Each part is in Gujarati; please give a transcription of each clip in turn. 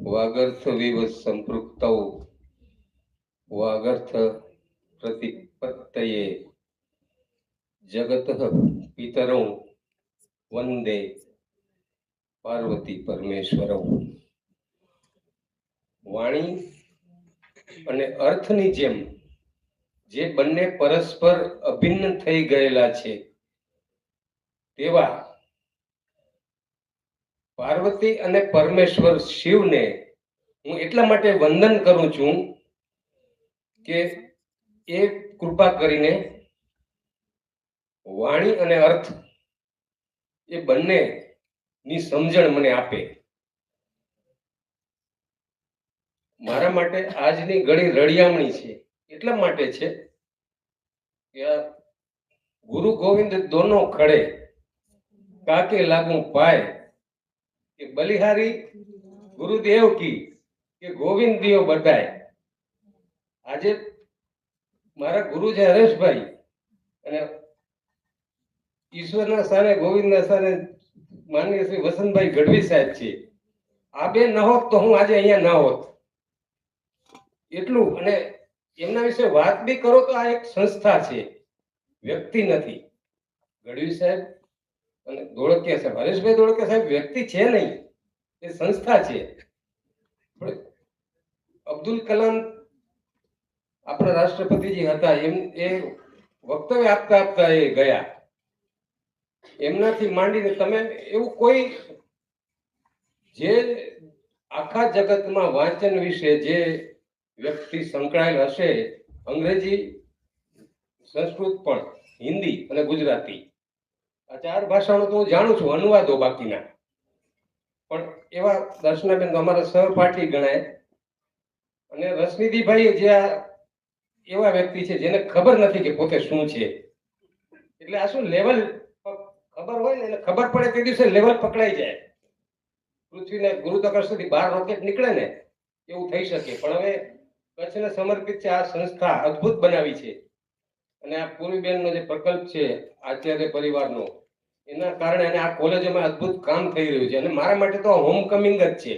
વાગર્થ વિવ સંપૃક્તૌ વાગર્થ પ્રતિપત્તયે જગત પિતરૌ વંદે પાર્વતી પરમેશ્વરૌ. વાણી અને અર્થની જેમ જે બંને પરસ્પર અભિન્ન થઈ ગયેલા છે તેવા પાર્વતી અને પરમેશ્વર શિવને હું એટલા માટે વંદન કરું છું કે એ કૃપા કરીને વાણી અને અર્થ એ બંને ની સમજણ મને આપે. મારા માટે આજની ઘડી રળિયામણી છે એટલા માટે છે કે ગુરુ ગોવિંદ દોનો ખડે કાકે લાગુ પાય કે બલિહારી ગુરુદેવ કી કે ગોવિંદ દિયો બધાય. આજે મારા ગુરુ છે હરેશભાઈ અને ઈશ્વરના સ્થાને ગોવિંદના સ્થાને માનનીય શ્રી વસંતભાઈ ગઢવી સાહેબ છે. આ બે ન હોત તો હું આજે અહીંયા ના હોત. એટલું. અને એમના વિશે વાત બી કરો તો આ એક સંસ્થા છે, વ્યક્તિ નથી. ગઢવી સાહેબ અને ધોળકિયા સાહેબ, હરેશભાઈ ધોળકિયા સાહેબ વ્યક્તિ છે નહીં, એ સંસ્થા છે. અબ્દુલ કલામ આપણા રાષ્ટ્રપતિજી હતા, એ વક્તવ્ય આપતા આપતા એ ગયા. એમનાથી માંડીને તમે એવું કોઈ જે આખા જગતમાં વાંચન વિશે જે વ્યક્તિ સંકળાયેલ હશે, અંગ્રેજી, સંસ્કૃત પણ, હિન્દી અને ગુજરાતી, આ 4 ભાષાનો તો હું જાણું છું, અનુવાદો બાકીના. પણ એવા દર્શનાબેન તો અમારા સહપાઠી ગણાય. અને રસનિધિભાઈ જે એવા વ્યક્તિ છે જેને ખબર નથી કે પોતે શું છે. એટલે આ શું લેવલ ખબર હોય ને, એને ખબર પડે તે દિવસે લેવલ પકડાઈ જાય. પૃથ્વીને ગુરુત્વાકર્ષણથી બહાર રોકેટ નીકળે ને એવું થઈ શકે. પણ હવે કચ્છને સમર્પિત છે આ સંસ્થા, અદ્ભુત બનાવી છે. અને આ પૂર્વીબેનનો જે પ્રકલ્પ છે આચાર્ય પરિવારનો, એના કારણે અને આ કોલેજોમાં અદ્ભુત કામ થઈ રહ્યું છે. અને મારા માટે તો હોમ કમિંગ જ છે.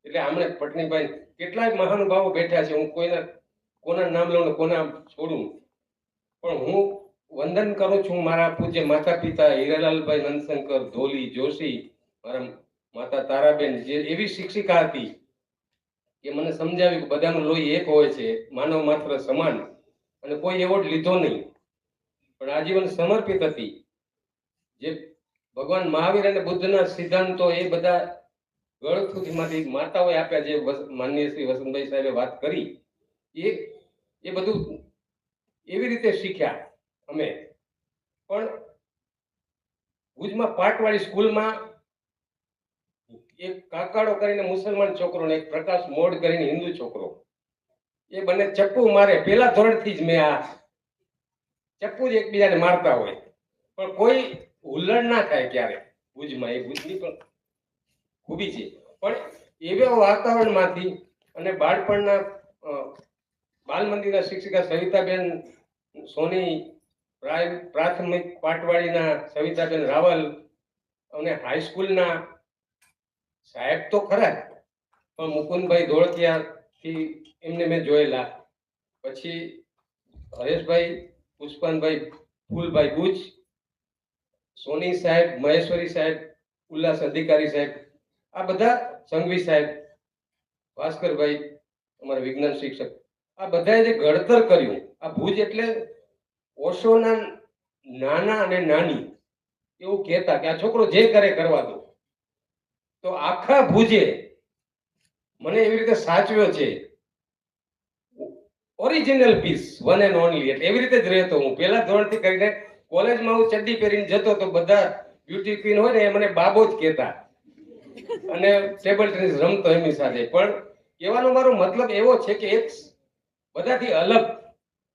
એટલે આમણે પટણીભાઈ કેટલાય મહાનુભાવો બેઠા છે, હું કોના નામ લઉં ને કોના છોડું, પણ હું વંદન કરું છું મારા પૂજ્ય માતા પિતા હીરાલાલભાઈ નંદશંકર ધોલી જોશી, મારા માતા તારાબેન, જે એવી શિક્ષિકા હતી કે મને સમજાવ્યું કે બધાનું લોહી એક હોય છે, માનવ માત્ર સમાન, અને કોઈ એવોર્ડ લીધો નહીં પણ આજીવન સમર્પિત હતી. જે ભગવાન મહાવીર અને બુદ્ધના સિદ્ધાંતો એ બધા ગળથુથીમાંથી માતાઓએ આપ્યા, જે માનનીય શ્રી વસંતભાઈ સાહેબે વાત કરી, એ બધું એવી રીતે શીખ્યા અમે. પણ ભુજમાં પાટવાળી સ્કૂલમાં એક કાકાડો કરીને મુસલમાન છોકરો ને એક પ્રકાશ મોડ કરીને હિન્દુ છોકરો, એ બંને ચપ્પુ મારે. પેલા ધોરણથી જ મેં આ ચપ્પુ જ એકબીજાને મારતા હોય, પણ કોઈ હુલ્લડ ના થાય ક્યારે ભુજમાં. એ ભુજની પણ ખૂબી છે. પણ એવા વાતાવરણમાંથી અને બાળપણના બાલ મંદિરના શિક્ષિકા સવિતાબેન સોની, પ્રાથમિક પાટવાડીના સવિતાબેન રાવલ, અને હાઈસ્કૂલના સાહેબ તો ખરા જ, પણ મુકુંદભાઈ ધોળકિયા થી એમને મેં જોયેલા. પછી હરેશભાઈ, પુષ્પનભાઈ, ફૂલભાઈ બુચ, સોની સાહેબ, મહેશ્વરી સાહેબ, ઉલ્લાસ અધિકારી સાહેબ, આ બધા, સંઘવી સાહેબ, ભાસ્કરભાઈ અમારા વિજ્ઞાન શિક્ષક, આ બધાએ જે ઘડતર કર્યું. આ ભુજ એટલે ઓશોના નાના અને નાની એવું કહેતા કે આ છોકરો જે કરે કરવા દો. તો આખા ભુજે મને એવી રીતે સાચવ્યો છે, original piece, one and only. એટલે એવી રીતે જ રહેતો હું. પહેલા ધોરણથી કરીને કોલેજમાં હું ચડ્ડી પહેરીને જતો તો બધા બ્યુટી ક્વીન હોય ને એ મને બાબો જ કહેતા, અને ટેબલ ટેનિસ રમતો એમની સાથે. પણ કહેવાનો મારો મતલબ એવો છે કે એક બધાથી અલગ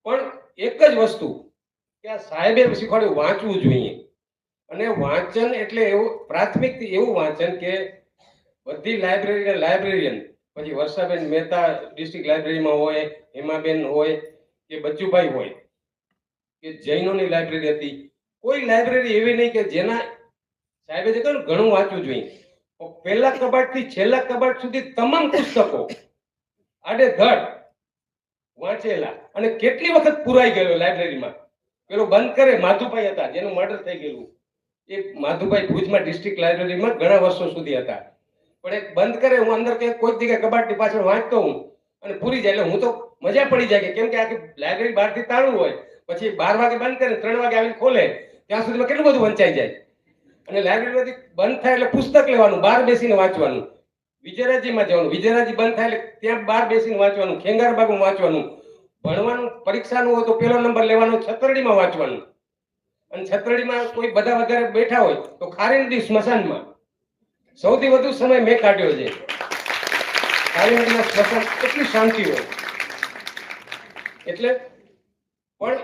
પણ એક જ વસ્તુ કે આ સાહેબે શીખવાડ્યું, વાંચવું જોઈએ. અને વાંચન એટલે એવું પ્રાથમિકથી એવું વાંચન કે બધી લાઇબ્રેરીના લાઇબ્રેરિયન, પછી વર્ષાબેન મહેતા ડિસ્ટ્રિક્ટ લાઇબ્રેરીમાં હોય, હેમાબેન હોય કે બચ્ચુભાઈ હોય, કે જૈનોની લાઇબ્રેરી હતી, કોઈ લાઇબ્રેરી એવી નહીં કે જેના સાહેબે જે કહ્યું ઘણું વાંચવું જોઈએ. પહેલા કબાટથી છેલ્લા કબાટ સુધી તમામ પુસ્તકો આડેધડ વાંચેલા, અને કેટલી વખત પુરાઈ ગયેલો લાઇબ્રેરીમાં. પેલો બંધ કરે માધુભાઈ હતા જેનું મર્ડર થઈ ગયેલું, એ માધુભાઈ ભુજમાં ડિસ્ટ્રિક્ટ લાઇબ્રેરીમાં ઘણા વર્ષો સુધી હતા, પણ એક બંધ કરે, હું અંદર કે કોઈ જગ્યાએ કબાટની પાછળ વાંચતો હું અને પૂરી જાય, એટલે હું તો મજા પડી જાય કે કેમ કે આખી લાઇબ્રેરી બહારથી તાળું હોય, પછી 12 વાગે બંધ કરે 3 વાગે આવીને ખોલે, ત્યાં સુધીમાં કેટલું બધું વંચાઈ જાય. અને લાઇબ્રેરીમાંથી બંધ થાય એટલે પુસ્તક લેવાનું, બહાર બેસીને વાંચવાનું, વિજયરાજીમાં જવાનું, વિજયરાજી બંધ થાય એટલે ત્યાં બહાર બેસીને વાંચવાનું, ખેંગારબાગમાં વાંચવાનું, ભણવાનું, પરીક્ષાનું હોય તો પહેલો નંબર લેવાનો, છતરડીમાં વાંચવાનું, અને છતરડીમાં કોઈ બધા વધારે બેઠા હોય તો ખારી નદી સ્મશાનમાં સૌથી વધુ સમય મેં કાઢ્યો છે. ખારી નદીના સ્મશાન કેટલી શાંતિ હોય. એટલે પણ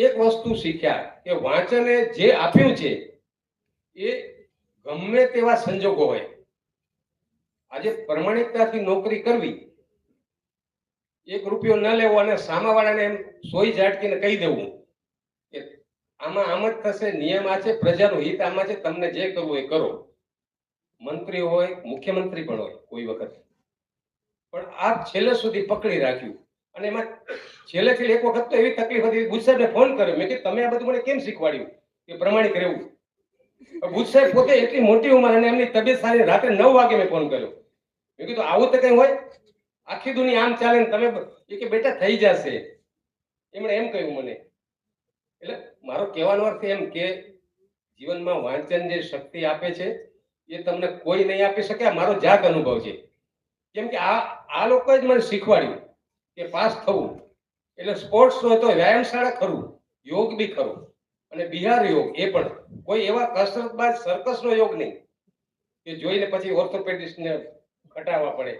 એક વસ્તુ શીખ્યા કે વાંચને જે આપ્યું છે એ ગમે તેવા સંજોગો હોય, આજે પ્રમાણિકતાથી નોકરી કરવી, 1 રૂપિયો ન લેવો અને સામાવાળાને એમ સોઈ ઝાટકીને કહી દેવું કે આમાં આમ જ થશે, નિયમ આ છે, પ્રજાનું હિત આમાં છે, તમને જે કરવું એ કરો. મંત્રી હોય, મુખ્યમંત્રી પણ હોય કોઈ વખત, પણ આ છેલ્લે સુધી પકડી રાખ્યું. અને એમાં છેલ્લેથી એક વખત તો એવી તકલીફ હતી, ભુજ સાહેબને ફોન કર્યો, મેં કીધું તમે આ બધું મને કેમ શીખવાડ્યું કે પ્રમાણિક રહેવું. ભુજ સાહેબ પોતે એટલી મોટી ઉંમર અને એમની તબિયત સારી, રાત્રે 9 વાગે મેં ફોન કર્યો, મેં કીધું આવું તો કઈ હોય, આખી દુનિયા આમ ચાલે ને તમે, એ કે બેટા થઈ જશે, એમણે એમ કહ્યું મને. એટલે મારો કહેવાનો અર્થ એમ કે જીવનમાં વાંચન જે શક્તિ આપે છે એ તમને કોઈ નહીં આપી શકે. આ મારો જાત અનુભવ છે, કેમ કે આ લોકોએ જ મને શીખવાડ્યું કે પાસ થવું એટલે સ્પોર્ટ્સ હોય તો વ્યાયામશાળા ખરું, યોગ બી ખરું, અને બિહાર યોગ એ પણ કોઈ એવા કસરતબાજ સર્કસનો યોગ નહીં કે જોઈને પછી ઓર્થોપેડિસ્ટને ખટાવવા પડે.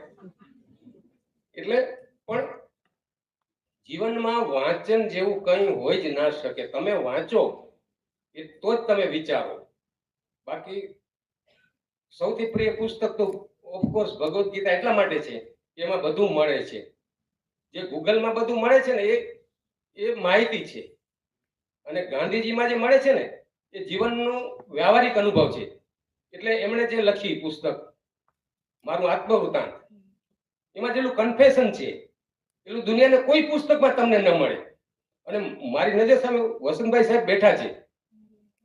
એટલે પણ જીવનમાં વાંચન જેવું કંઈ હોય જ ના શકે. તમે વાંચો એ તો જ તમે વિચારો. બાકી સૌથી પ્રિય પુસ્તક તો ઓફકોર્સ ભગવદ્ ગીતા એટલા માટે છે કે એમાં બધું મળે છે. જે ગૂગલમાં બધું મળે છે ને એ માહિતી છે, અને ગાંધીજીમાં જે મળે છે ને એ જીવનનો વ્યવહારિક અનુભવ છે. એટલે એમણે જે લખી પુસ્તક મારું આત્મવૃતાંત, એમાં જેટલું કન્ફેશન છે એટલું દુનિયાના કોઈ પુસ્તકમાં તમને ન મળે. અને મારી નજર સામે વસંતભાઈ સાહેબ બેઠા છે,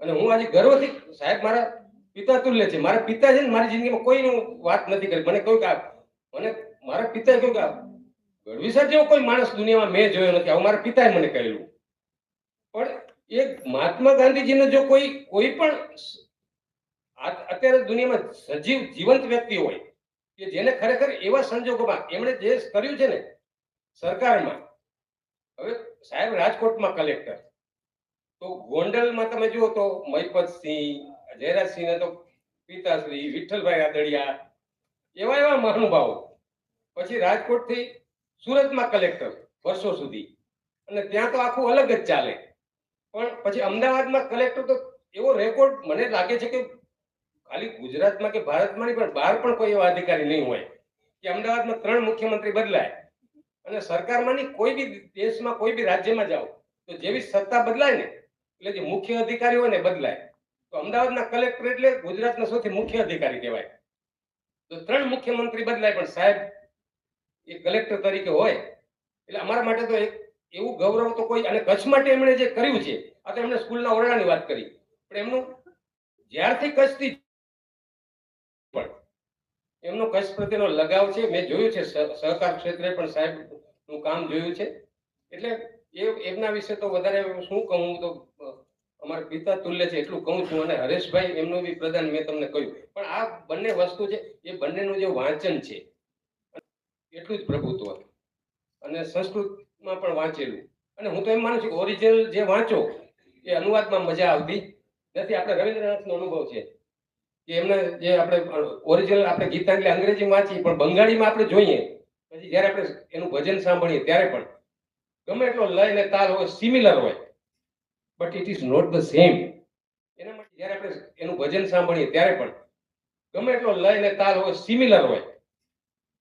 અને હું આજે ગર્વથી, સાહેબ મારા પિતા તુલ્ય છે. મારા પિતા છે ને મારી જિંદગીમાં કોઈનું વાત નથી કરી. મને કહ્યું કે મને મારા પિતાએ કહ્યું કે ગઢવી સાહેબ જેવો કોઈ માણસ દુનિયામાં મેં જોયો નથી, આવું મારા પિતાએ મને કહેલું. પણ એક મહાત્મા ગાંધીજીનો જો કોઈ પણ અત્યારે દુનિયામાં સજીવ જીવંત વ્યક્તિ હોય કે જેને ખરેખર એવા સંજોગોમાં એમણે જે કર્યું છે ને સરકારમાં, હવે સાહેબ રાજકોટમાં કલેક્ટર, તો ગોંડલમાં તમે જુઓ તો મહિપતસિંહ, જયરાજસિંહ તો પિતાશ્રી, વિઠ્ઠલભાઈ રાદડિયા, એવા મહાનુભાવો. પછી રાજકોટથી સુરતમાં કલેક્ટર વર્ષો સુધી, અને ત્યાં તો આખું અલગ જ ચાલે. પણ પછી અમદાવાદમાં કલેક્ટર, તો એવો રેકોર્ડ મને લાગે છે કે ખાલી ગુજરાતમાં કે ભારતમાં નહીં પણ બહાર પણ કોઈ એવા અધિકારી નહીં હોય કે અમદાવાદમાં 3 મુખ્યમંત્રી બદલાય, અને સરકારમાંની કોઈ બી દેશમાં કોઈ બી રાજ્યમાં જાઓ તો જેવી સત્તા બદલાય ને એટલે જે મુખ્ય અધિકારી હોય ને બદલાય. તો અમદાવાદના કલેક્ટર એટલે ગુજરાતના સૌથી મુખ્ય અધિકારી કહેવાય. તો 3 મુખ્યમંત્રી બદલાય પણ સાહેબ એ કલેક્ટર તરીકે હોય, એટલે અમારા માટે તો એક એવું ગૌરવ તો કોઈ. અને કચ્છ માટે એમણે જે કર્યું છે, આ તો એમણે સ્કૂલના ઓરડાની વાત કરી, પણ એમનું જ્યારથી કચ્છથી પણ એમનો કચ્છ પ્રત્યેનો લગાવ છે, મેં જોયું છે. સહકાર ક્ષેત્રે પણ સાહેબનું કામ જોયું છે. એટલે એમના વિશે તો વધારે શું કહું, તો અમારા પિતા તુલ્ય છે એટલું કહું છું. અને હરેશભાઈ એમનું બી પ્રદાન મેં તમને કહ્યું. પણ આ બંને વસ્તુ છે, એ બંનેનું જે વાંચન છે એટલું જ પ્રભુત્વ, અને સંસ્કૃતમાં પણ વાંચેલું. અને હું તો એમ માનું છું કે ઓરિજિનલ જે વાંચો એ અનુવાદમાં મજા આવતી નથી. આપણે રવિન્દ્રનાથનો અનુભવ છે કે એમને જે આપણે ઓરિજિનલ આપણે ગીતાંજલિ અંગ્રેજીમાં વાંચીએ, પણ બંગાળીમાં આપણે જોઈએ પછી જ્યારે આપણે એનું ભજન સાંભળીએ ત્યારે પણ ગમે એટલો લય અને તાલ હોય, સિમિલર હોય, but it is not the same. એના માટે જ્યારે આપણે એનું ભજન સાંભળીએ ત્યારે પણ ગમે એટલો લય અને તાલ હોય, સિમિલર હોય,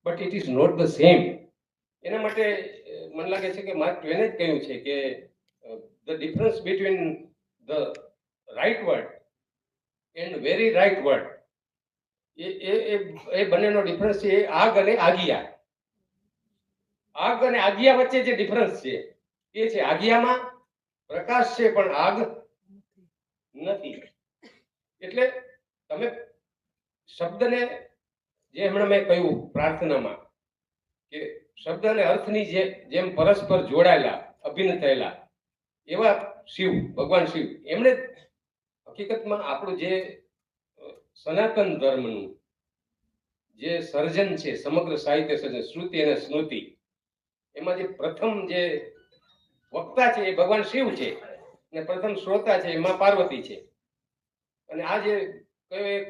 but it is not the same. એના માટે મને લાગે છે કે માર્ક ટ્વેને જ કહ્યું છે કે the difference between the right word and very right word એ એ એ એ બંનેનો ડિફરન્સ છે એ આગ અને આગિયા. આગ અને આગિયા વચ્ચે જે ડિફરન્સ છે એ છે આગિયામાં પ્રકાશ છે પણ આગ નથી. એટલે તમે શબ્દને જે હમણાં મેં કહ્યું પ્રાર્થનામાં કે શબ્દ અને અર્થની જેમ પરસ્પર જોડાયેલા અભિન્ન થયેલા એવા શિવ ભગવાન શિવ એમણે હકીકતમાં આપણું જે સનાતન ધર્મનું જે સર્જન છે સમગ્ર સાહિત્ય સર્જન શ્રુતિ અને સ્મૃતિ એમાં જે પ્રથમ જે વક્તા છે એ ભગવાન શિવ છે અને પ્રથમ શ્રોતા છે એ માં પાર્વતી છે. અને આ જે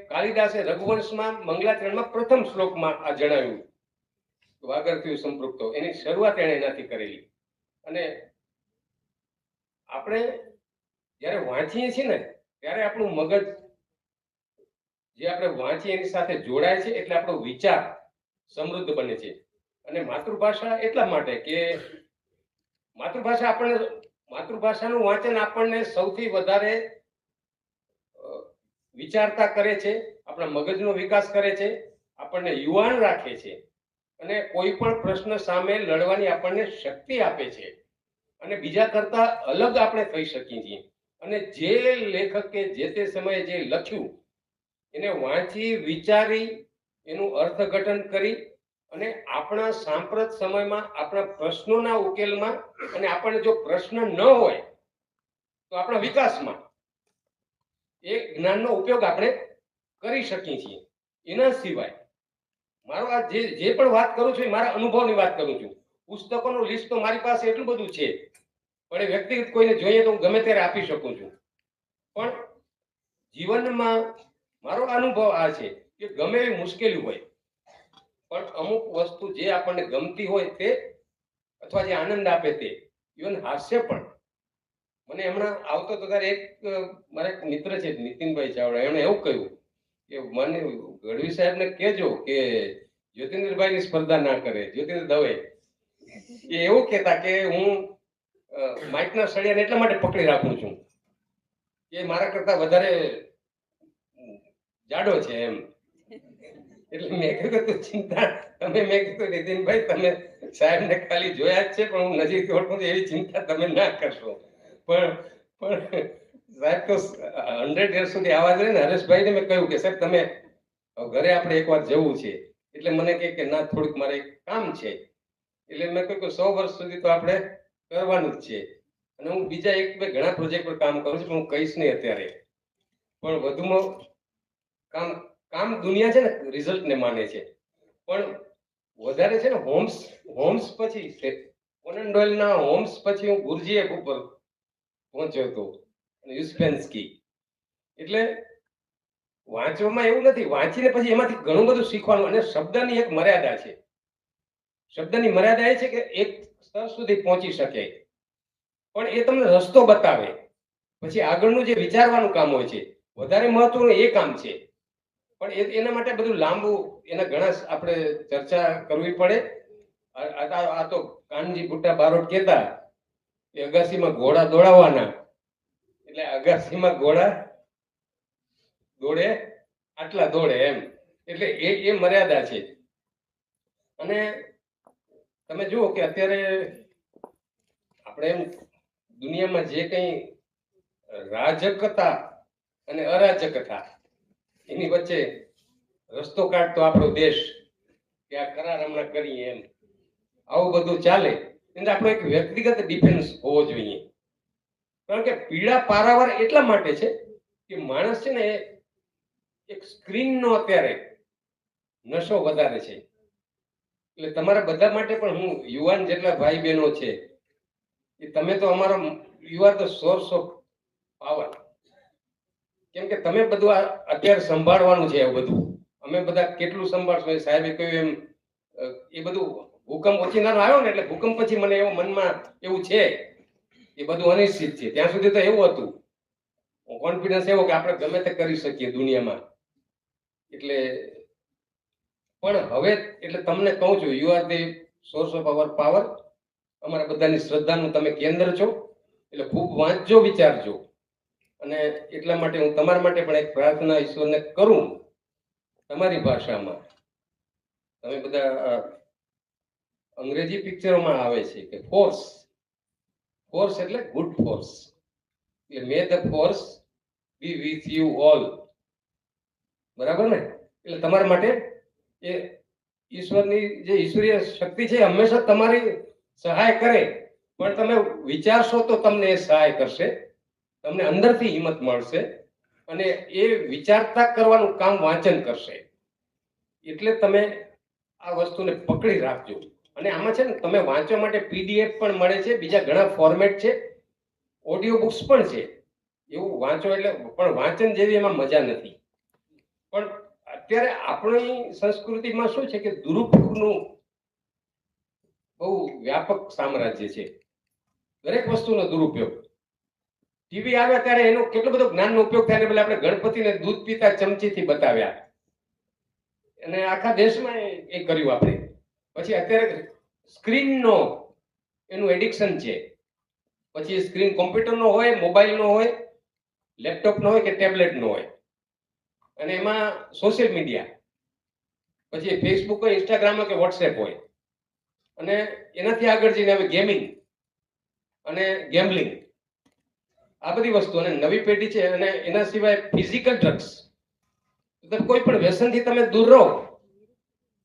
કાલિદાસે રઘુવંશમાં મંગલાચરણમાં પ્રથમ શ્લોકમાં આ જણાવ્યું વાગર્ત્યું સંપૃક્તો એની શરૂઆત એણે એનાથી કરેલી. અને આપણે જ્યારે વાંચીએ છીએ ને ત્યારે આપણું મગજ જે આપણે વાંચીએ એની સાથે જોડાય છે એટલે આપણો વિચાર સમૃદ્ધ બને છે. અને માતૃભાષા એટલા માટે કે માતૃભાષાનું વાંચન આપણને સૌથી વધારે વિચારતા કરે છે, આપણા મગજનો વિકાસ કરે છે, આપણને યુવાન રાખે છે અને કોઈ પણ પ્રશ્ન સામે લડવાની આપણને શક્તિ આપે છે અને બીજા કરતા અલગ આપણે થઈ શકીએ છીએ. અને જે લેખકે જે તે સમયે જે લખ્યું એને વાંચી વિચારી એનું અર્થઘટન કરી અને આપણા સાંપ્રત સમયમાં આપણા પ્રશ્નોના ઉકેલમાં અને આપણને જો પ્રશ્ન ન હોય તો આપણા વિકાસમાં એ જ્ઞાનનો ઉપયોગ આપણે કરી શકીએ છીએ. એના સિવાય મારો આ જે પણ વાત કરું છું એ મારા અનુભવની વાત કરું છું. પુસ્તકોનું લિસ્ટ તો મારી પાસે એટલું બધું છે પણ એ વ્યક્તિગત કોઈને જોઈએ તો હું ગમે ત્યારે આપી શકું છું. પણ જીવનમાં મારો અનુભવ આ છે કે ગમે એવી મુશ્કેલી હોય પણ અમુક વસ્તુ જે આપણને ગમતી હોય તે અથવા જે આનંદ આપે તે ઇવન હાસ્ય પણ. મને હમણાં આવતો તો ત્યારે એક મારા એક મિત્ર છે નીતિનભાઈ ચાવડા એમણે એવું કહ્યું કે મને ગઢવી સાહેબને કહેજો કે જ્યોતિન્દ્રભાઈની સ્પર્ધા ના કરે. જ્યોતિન્દ્ર દવે એ એવું કહેતા કે હું માઇકના સળિયાને એટલા માટે પકડી રાખું છું કે મારા કરતા વધારે જાડો છે એમ. એટલે મેં કીધું તું ચિંતા મેં કીધું નીતિનભાઈ તમે સાહેબને ખાલી જોયા જ છે પણ હું નજીક ઓળખું છું એવી ચિંતા તમે ના કરશો. પણ સાહેબ તો 100 યર સુધી આવા જ રહે ને. હરેશભાઈને મેં કહ્યું કે સાહેબ તમે ઘરે આપણે એકવાર જવું છે એટલે મને કે ના થોડુંક મારે કામ છે એટલે મેં કહ્યું કે 100 વર્ષ સુધી તો આપણે કરવાનું જ છે. અને હું બીજા એક બે ઘણા પ્રોજેક્ટ પર કામ કરું છું પણ હું કહીશ નહીં અત્યારે. પણ વધુમાં કામ દુનિયા છે ને રિઝલ્ટને માને છે પણ વધારે છે ને હોમ્સ પછી છે કોનન ડોયલના હોમ્સ પછી હું ગુરજીએફ ઉપર પહોંચ્યો હતો યુસ્પેન્સ્કી. એટલે વાંચવામાં એવું નથી, વાંચીને પછી એમાંથી ઘણું બધું શીખવાનું. અને શબ્દની એક મર્યાદા છે. શબ્દની મર્યાદા એ છે કે એક સ્તર સુધી પહોંચી શકે પણ એ તમને રસ્તો બતાવે. પછી આગળનું જે વિચારવાનું કામ હોય છે વધારે મહત્વનું એ કામ છે. પણ એના માટે બધું લાંબુ એના ઘણા આપણે ચર્ચા કરવી પડે. આ તો કાનજી ભુટ્ટા બારોટ કહેતા કે અગાસીમાં ઘોડા દોડાવવાના એટલે અગાસીમાં ઘોડા દોડે આટલા દોડે એમ. એટલે એ મર્યાદા છે. અને તમે જુઓ કે અત્યારે આપણે એમ દુનિયામાં જે કંઈ રાજકતા અને અરાજકતા એની વચ્ચે રસ્તો કાઢતો આપણો દેશ કે આ કરાર હમણાં કરીએ એમ આવું બધું ચાલે એટલે આપણો એક વ્યક્તિગત ડિફેન્સ હોવો જોઈએ. કારણ કે પીડા પારાવાર એટલા માટે છે કે માણસ છે ને એક સ્ક્રીનનો અત્યારે નશો વધારે છે. એટલે તમારા બધા માટે પણ હું યુવાન જેટલા ભાઈ બહેનો છે કે તમે તો અમારો you are the source of power. કેમ કે તમે બધું અત્યારે સંભાળવાનું છે. એવું બધું અમે બધા કેટલું સંભાળશું. સાહેબે કહ્યું એમ એ બધું ભૂકંપ ઓચિંતાનો આવ્યો ને એટલે ભૂકંપ પછી મને એવું મનમાં એવું છે એ બધું અનિશ્ચિત છે. ત્યાં સુધી તો એવું હતું કોન્ફિડન્સ એવો કે આપણે ગમે તે કરી શકીએ દુનિયામાં. એટલે પણ હવે એટલે તમને કહું છું you are the source of our power. અમારા બધાની શ્રદ્ધાનું તમે કેન્દ્ર છો. એટલે ખૂબ વાંચજો, વિચારજો. અને એટલા માટે હું તમારા માટે પણ એક પ્રાર્થના ઈશ્વરને કરું તમારી ભાષામાં તમે બધા અંગ્રેજી પિક્ચરોમાં આવે છે કે ફોર્સ, ફોર્સ એટલે ગુડ ફોર્સ, એટલે may the force be with you all, બરાબર ને? એટલે તમારા માટે એ ઈશ્વરની જે ઈશ્વરીય શક્તિ છે હંમેશા તમારી સહાય કરે, પણ તમે વિચારશો તો તમને એ સહાય કરશે, તમને અંદરથી હિંમત મળશે અને એ વિચારતા કરવાનું કામ વાંચન કરશે. એટલે તમે આ વસ્તુને પકડી રાખજો. અને આમાં છે ને તમે વાંચવા માટે પીડીએફ પણ મળે છે, બીજા ઘણા ફોર્મેટ છે, ઓડિયો બુક્સ પણ છે. એવું વાંચો એટલે પણ વાંચન જેવી એમાં મજા નથી. પણ અત્યારે આપણી સંસ્કૃતિમાં શું છે કે દુરુપયોગનું બહુ વ્યાપક સામ્રાજ્ય છે. દરેક વસ્તુનો દુરુપયોગ. ટીવી આવે ત્યારે એનો કેટલો બધો જ્ઞાનનો ઉપયોગ થાય, એટલે આપણે ગણપતિને દૂધ પીતા ચમચીથી બતાવ્યા અને આખા દેશમાં એ કર્યું આપણે. પછી અત્યારે સ્ક્રીનનો એનું એડિક્શન છે. પછી સ્ક્રીન કોમ્પ્યુટરનો હોય, મોબાઈલનો હોય, લેપટોપનો હોય કે ટેબ્લેટનો હોય, અને એમાં સોશિયલ મીડિયા, પછી ફેસબુક હોય, ઇન્સ્ટાગ્રામ હોય કે વોટ્સએપ હોય, અને એનાથી આગળ જઈને હવે ગેમિંગ અને ગેમ્બલિંગ, આ બધી વસ્તુ. અને નવી પેઢી છે, અને એના સિવાય ફિઝિકલ ડ્રગ્સ. કોઈ પણ વ્યસનથી તમે દૂર રહો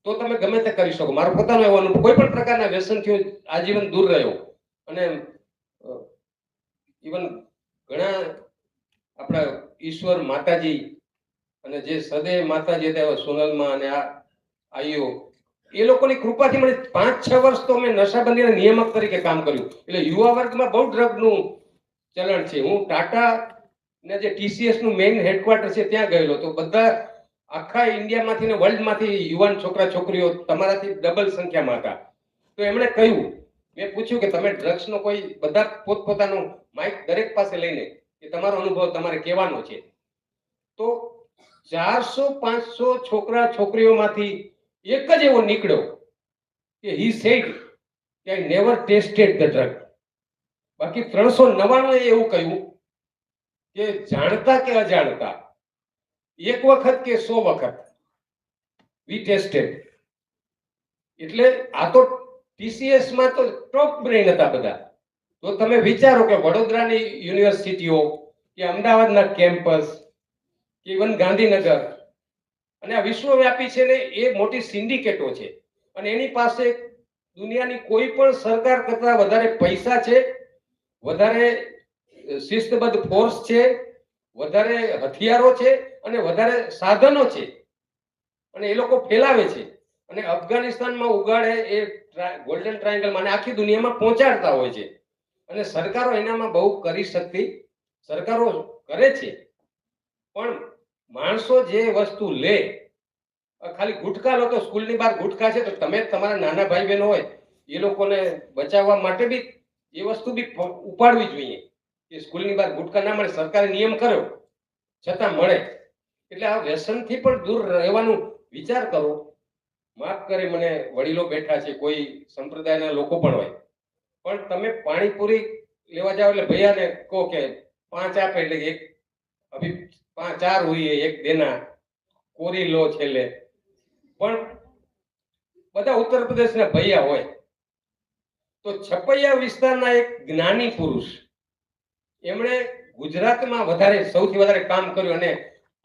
તો તમે ગમે તે કરી શકો. મારો પોતાનો એવો અનુભવ, કોઈ પણ પ્રકારના વ્યસનથી હું આજીવન દૂર રહ્યો. અને ઇવન ઘણા આપણા ઈશ્વર માતાજી અને જે સદૈવ માતાજી હતા સોનલમાં અને આ આઈઓ, એ લોકોની કૃપાથી મને 5-6 વર્ષ તો મેં નશાબંધીના નિયામક તરીકે કામ કર્યું. એટલે યુવા વર્ગમાં બહુ ડ્રગનું ચલણ છે. હું ટાટા ને જે ટીસીએસ નું મેઇન હેડક્વાર્ટર છે ત્યાં ગયેલો, તો બધા આખા ઇન્ડિયામાંથી ને વર્લ્ડમાંથી યુવાન છોકરા છોકરીઓ તમારાથી ડબલ સંખ્યામાં હતા. તો એમણે કહ્યું, મેં પૂછ્યું કે તમે ડ્રગ્સનો કોઈ, બધા પોતપોતાનું માઇક દરેક પાસે લઈને કે તમારો અનુભવ તમારે કહેવાનો છે. તો 400-500 છોકરા છોકરીઓમાંથી એક જ એવો નીકળ્યો કે હી સેડ કે I never tested the drug. બાકી 399 એવું કહ્યું કે જાણતા કે અજાણતા, એક વખત કે 100 વખત વી ટેસ્ટેડ. એટલે આ તો ટીસીએસ માં તો ટોપ બ્રેન હતા બધા. તો તમે વિચારો કે વડોદરાની યુનિવર્સિટીઓ કે અમદાવાદના કેમ્પસ કે ઇવન ગાંધીનગર, અને આ વિશ્વવ્યાપી છે ને એ મોટી સિન્ડિકેટો છે, અને એની પાસે દુનિયાની કોઈ પણ સરકાર કરતા વધારે પૈસા છે, વધારે શિસ્તબદ્ધ ફોર્સ છે, વધારે હથિયારો છે અને વધારે સાધનો છે, અને એ લોકો ફેલાવે છે. અને અફઘાનિસ્તાનમાં ઉગાડે એ ગોલ્ડન ટ્રાયેંગલ માં આખી દુનિયામાં પહોંચાડતા હોય છે. અને સરકારો એનામાં બહુ કરી શકતી, સરકારો કરે છે, પણ માણસો જે વસ્તુ લે, ખાલી ગુટખા લો તો સ્કૂલની બહાર ગુટખા છે તો તમે તમારા નાના ભાઈ બહેનો હોય એ લોકોને બચાવવા માટે બી એ વસ્તુ બી ઉપાડવી જોઈએ કે સ્કૂલની બહાર ગુટખા ના મળે. સરકારે નિયમ કર્યો છતાં મળે. એટલે આ વ્યસનથી પણ દૂર રહેવાનું વિચાર કરો. માફ કરી, મને વડીલો બેઠા છે, કોઈ સંપ્રદાયના લોકો પણ હોય, પણ તમે પાણીપુરી લેવા જાઓ એટલે ભૈયાને કહો કે 5 આપે, એટલે એક અભી 4 हुई एक देना, कोरी लो छेले. પણ બધા ઉત્તર પ્રદેશના ભૈયા હોય. તો છપૈયા વિસ્તારના એક જ્ઞાની પુરુષ, એમણે ગુજરાતમાં સૌથી વધારે કામ કર્યું, અને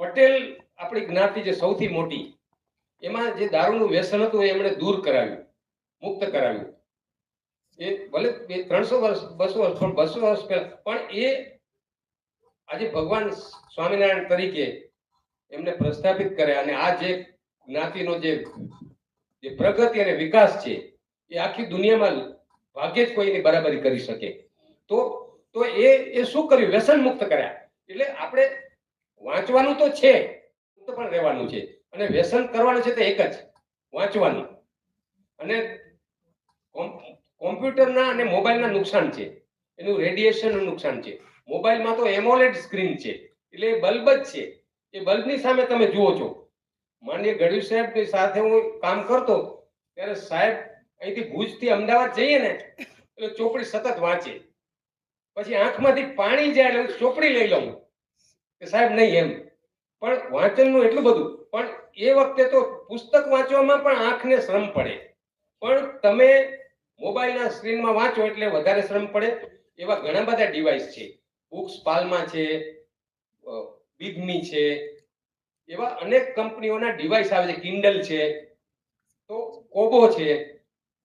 પટેલ આપણી જ્ઞાતિ જે સૌથી મોટી, એમાં જે દારૂનું વ્યસન હતું એમણે દૂર કરાવ્યું, મુક્ત કરાવ્યું. એ ભલે 300 વર્ષ 200 વર્ષ, પણ 200 વર્ષ પહેલા, પણ એ આજે ભગવાન સ્વામિનારાયણ તરીકે એમને પ્રસ્થાપિત કર્યા. અને આ જે જ્ઞાતિનો જે પ્રગતિ અને વિકાસ છે એ આખી દુનિયામાં ભાગ્યે જ કોઈની બરાબરી કરી શકે. તો એ શું કર્યું? વ્યસન મુક્ત કર્યા. એટલે આપણે વાંચવાનું તો છે, મુક્ત પણ રહેવાનું છે, અને વ્યસન કરવાનું છે તો એક જ, વાંચવાનું. અને કોમ્પ્યુટરના અને મોબાઈલના નુકસાન છે, એનું રેડિયેશનનું નુકસાન છે. મોબાઈલમાં તો એમોલેડ સ્ક્રીન છે, એટલે એ બલ્બ જ છે. એ બલ્બની સામે તમે જુઓ છો. માનનીય ગઢવી સાહેબની સાથે હું કામ કરતો ત્યારે સાહેબ અહીંથી ભુજથી અમદાવાદ જઈએ ને એટલે ચોપડી સતત વાંચે. પછી આંખમાંથી પાણી જાય એટલે ચોપડી લઈ લઉં કે સાહેબ નહીં એમ. પણ વાંચનનું એટલું બધું, પણ એ વખતે તો પુસ્તક વાંચવામાં પણ આંખને શ્રમ પડે, પણ તમે મોબાઈલના સ્ક્રીનમાં વાંચો એટલે વધારે શ્રમ પડે. એવા ઘણા બધા ડિવાઇસ છે, બુક્સ પાલમાં છે, બિગમી છે, એવા અનેક કંપનીઓના ડિવાઇસ આવે છે, કિન્ડલ છે, તો કોબો છે,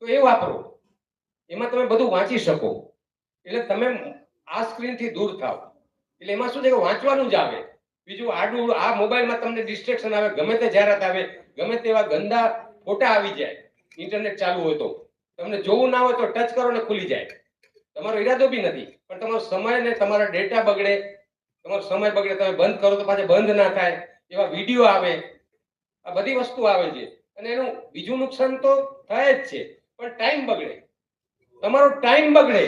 તો એ વાપરો, એમાં તમે બધું વાંચી શકો. એટલે તમે આ સ્ક્રીનથી દૂર થાવ. એટલે એમાં શું છે કે વાંચવાનું જ આવે, બીજું આડું આ મોબાઈલમાં તમને ડિસ્ટ્રેક્શન આવે, ગમે તે જાહેરાત આવે, ગમે તેવા ગંદા ફોટા આવી જાય, ઇન્ટરનેટ ચાલુ હોય તો તમને જોવું ના હોય તો ટચ કરો ને ખુલી જાય. તમારો ઈરાદો બી નથી, પણ તમારો સમય ને તમારા ડેટા બગડે, તમારો સમય બગડે, તમે બંધ કરો તો પાછા બંધ ના થાય, એવા વિડીયો આવે, આ બધી વસ્તુ આવે છે. અને એનું બીજું નુકસાન તો થાય જ છે, પણ ટાઈમ બગડે, તમારો ટાઈમ બગડે.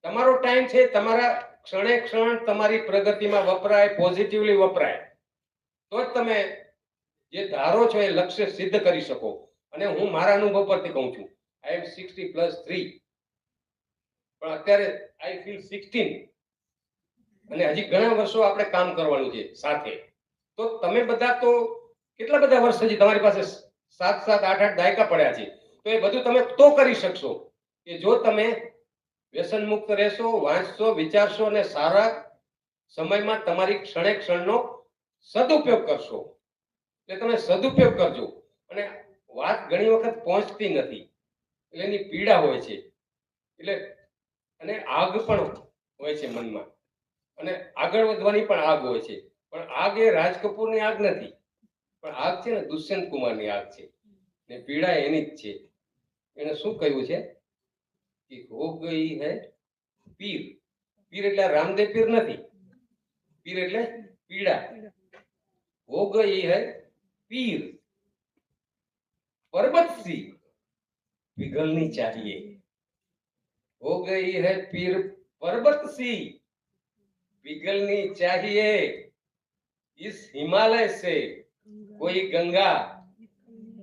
તમારો ટાઈમ છે તમારા ક્ષણે ક્ષણ તમારી પ્રગતિમાં વપરાય, પોઝિટિવલી વપરાય, તો જ તમે જે ધારો છો એ લક્ષ્ય સિદ્ધ કરી શકો. અને હું મારા અનુભવ પરથી કહું છું, આઈ એમ 60+3, પણ અત્યારે આઈ ફીલ 16, અને હજી ઘણા વર્ષો આપણે કામ કરવાનું છે સાથે. તો તમે બધા તો કેટલા બધા વર્ષ હજી તમારી પાસે 7-7, 8-8 દાયકા પડ્યા છે, તો એ બધું તમે તો કરી શકશો કે જો તમે વ્યસન મુક્ત રહેશો, વાંચશો, વિચારશો અને સારા સમયમાં તમારી ક્ષણે ક્ષણનો સદુપયોગ કરશો. એટલે તમે સદુપયોગ કરજો. અને વાત ઘણી વખત પહોંચતી નથી એટલે એની પીડા હોય છે, એટલે અને આગ પણ હોય છે મનમાં, અને આગળ વધવાની પણ આગ હોય છે, પણ આગ એ રાજ કપૂરની આગ નથી, પણ આગ છે ને દુષ્યંત કુમારની આગ છે, ને પીડા એની જ છે. એને શું કહ્યું છે કે હો ગઈ હે પીર. પીર એટલે રામદેવ પીર નથી, પીર એટલે પીડા. હો ગઈ હે પીર, पर्वत सी पिघलनी चाहिए. हो गई है पीर पर्वत सी पिघलनी चाहिए. इस हिमालय से कोई गंगा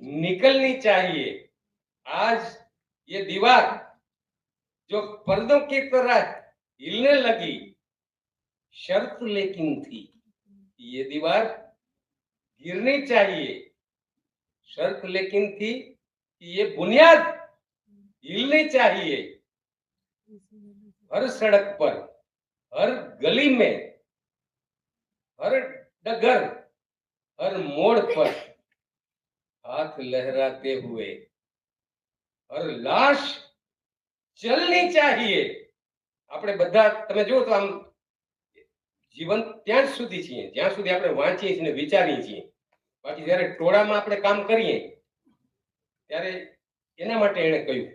निकलनी चाहिए. आज ये दीवार जो पर्दों की तरह हिलने लगी, शर्त लेकिन थी, ये दीवार गिरनी चाहिए. शर्त लेकिन थी कि ये बुनियाद हिलनी चाहिए. हर सड़क पर, हर गली में, हर डगर, हर मोड़ पर हाथ लहराते हुए हर लाश चलनी चाहिए. આપણે બધા તમે જુઓ તો આમ જીવન ત્યાં જ સુધી છીએ જ્યાં સુધી આપણે વાંચીએ છીએ, વિચારીએ છીએ. બાકી જ્યારે ટોળામાં આપણે કામ કરીએ ત્યારે એના માટે એને કહ્યું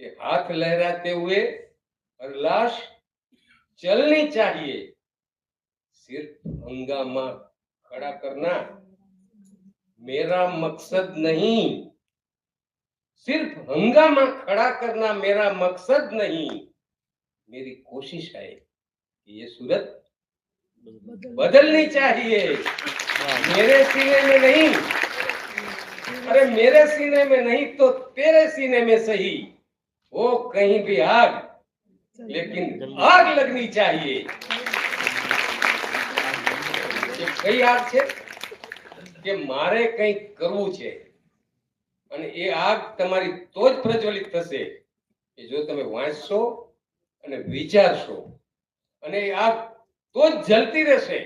કે હાથ લહેરાતે હુએ હર લાશ ચલની चाहिए. सिर्फ हंगामा खड़ा करना मेरा मकसद नहीं. सिर्फ हंगामा खड़ा करना मेरा मकसद नहीं. मेरी कोशिश है कि ये सूरत बदलनी चाहिए. मेरे सीने में नहीं, अरे मेरे सीने में नहीं तो तेरे सीने में सही, वो कहीं भी आग, लेकिन आग लगनी चाहिए. ये कई आग છે કે મારે કંઈક કરવું છે, અને એ આગ તમારી તો જ પ્રજ્વલિત થશે કે જો તમે વાંચશો અને વિચારશો, અને એ આગ તો જ જલતી રહેશે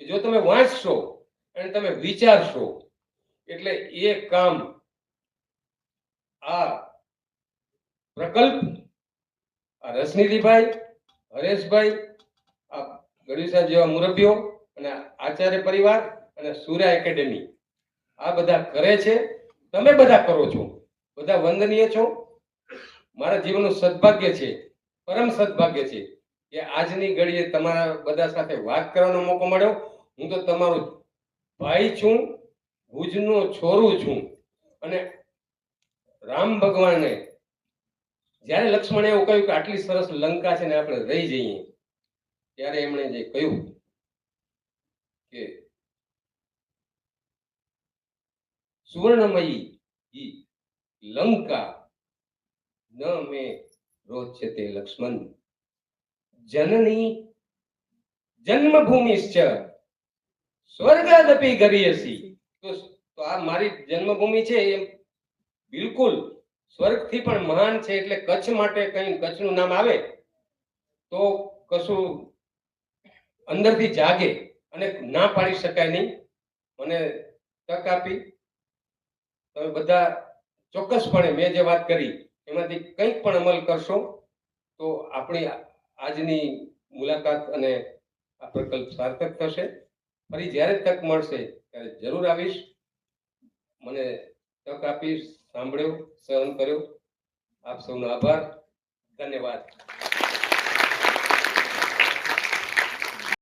કે જો તમે વાંચશો અને તમે વિચારશો. એટલે એ કામ, આ પ્રકલ્પ, આ રસનીતિભાઈ, હરેશભાઈ, આ ગઢવી સાહેબ જેવા મુરબ્બીઓ અને આચાર્ય પરિવાર અને સૂર્યા એકેડેમી આ બધા કરે છે. તમે બધા કરો છો, બધા વંદનીય છો. મારા જીવનનું સદભાગ્ય છે, પરમ સદભાગ્ય છે કે આજની ઘડીએ તમારા બધા સાથે વાત કરવાનો મોકો મળ્યો. હું તો તમારો ભાઈ છું, ભુજનો છોરું છું. અને રામ ભગવાને જ્યારે લક્ષ્મણે એવું કહ્યું કે આટલી સરસ લંકા છે ને આપણે રહી જઈએ, ત્યારે એમણે જે કહ્યું કે સુવર્ણમયી ઈ લંકા ન મે રોચતે લક્ષ્મણ, જનની જન્મભૂમિશ્ચ સ્વર્ગાદપી ગરીયસી, તો આ મારી જન્મભૂમિ છે એ બિલકુલ સ્વર્ગથી પણ મહાન છે. એટલે કચ્છ માટે કઈ કચ્છનું નામ આવે તો કશું અંદરથી જાગે અને ના પાડી શકાય નહીં. મને તક આપી તમે બધા ચોક્કસપણે મેં જે વાત કરી એમાંથી કંઈક પણ અમલ કરશો તો આપણી આજની મુલાકાત અને આ પ્રકલ્પ સાર્થક થશે. ફરી જ્યારે તક મળશે ત્યારે જરૂર આવીશ. મને તક આપી, સાંભળ્યો, સહન કર્યો. આપ સૌનો આભાર. ધન્યવાદ.